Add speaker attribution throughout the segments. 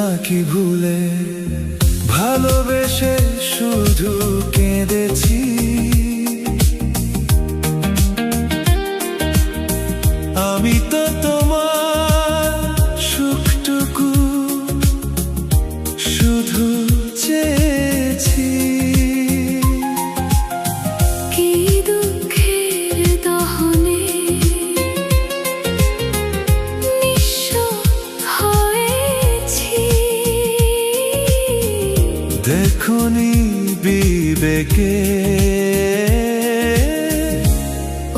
Speaker 1: নাকি ভুলে ভালোবেসে শুধু কেঁদেছি। আমি তো তোমার সুখটুকু শুধু চেয়েছি।
Speaker 2: কি দুঃখের দহনে নিঃস্ব হয়েছি,
Speaker 1: দেখুনি বিবেকে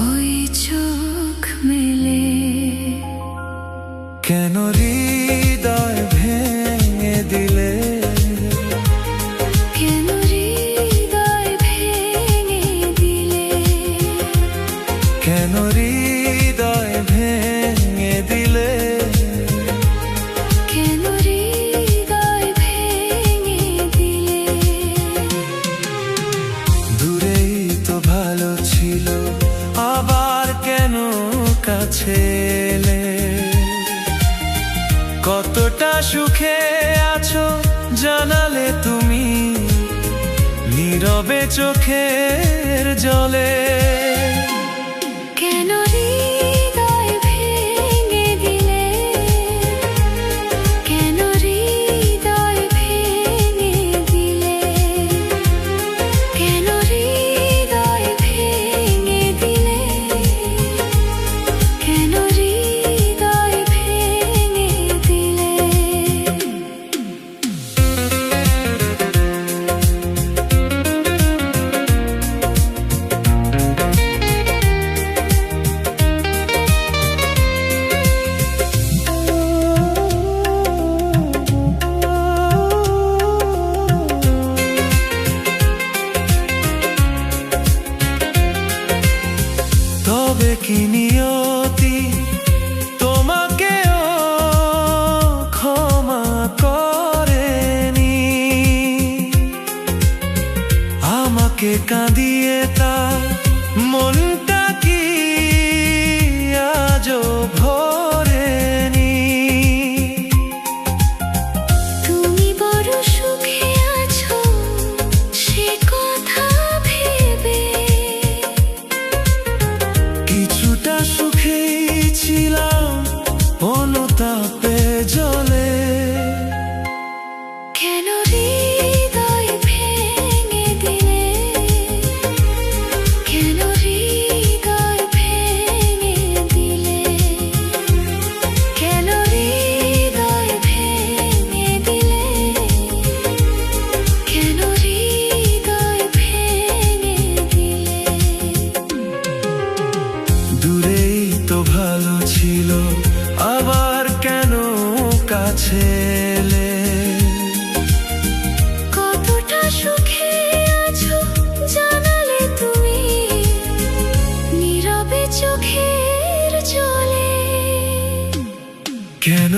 Speaker 2: ওই চোখ মেলে।
Speaker 1: কেন হৃদয় ভেঙে দিলে,
Speaker 2: কেন হৃদয় ভেঙে দিলে,
Speaker 1: কেন হৃদয় ভেঙে দিলে,
Speaker 2: কেন হৃদয় ভেঙে দিলে।
Speaker 1: দূরেই তো ভালো ছিল, আবার কেন কাছে এলে? কতটা সুখে আছো জানালে তুমি, নীরবে চোখের জলে।
Speaker 2: কেন হৃদয় ভেঙে দিলে, কেন হৃদয় ভেঙে দিলে, কেন হৃদয় ভেঙে দিলে, কেন হৃদয় ভেঙে দিলে।
Speaker 1: তবে কি নিয়তি তোমাকেও ক্ষমা করেনি? আমাকে কাঁদিয়ে তার মনটা কি আজও ভরেনি?
Speaker 2: তুমি বড় সুখে আছো সে কথা ভেবে,
Speaker 1: কিছুটা সুখেই ছিলাম অনুতাপে জলে।
Speaker 2: কেন হৃদয় ভেঙে দিলে, কেন হৃদয় ভেঙে দিলে, কেন হৃদয় ভেঙে দিলে, কেন হৃদয় ভেঙে দিলে।
Speaker 1: দূরেই তো ভালো ছিল, আবার কেন কাছে এলে?
Speaker 2: কতটা সুখে আছো জানালে তুমি, নীরবে চোখের জলে।
Speaker 1: কেন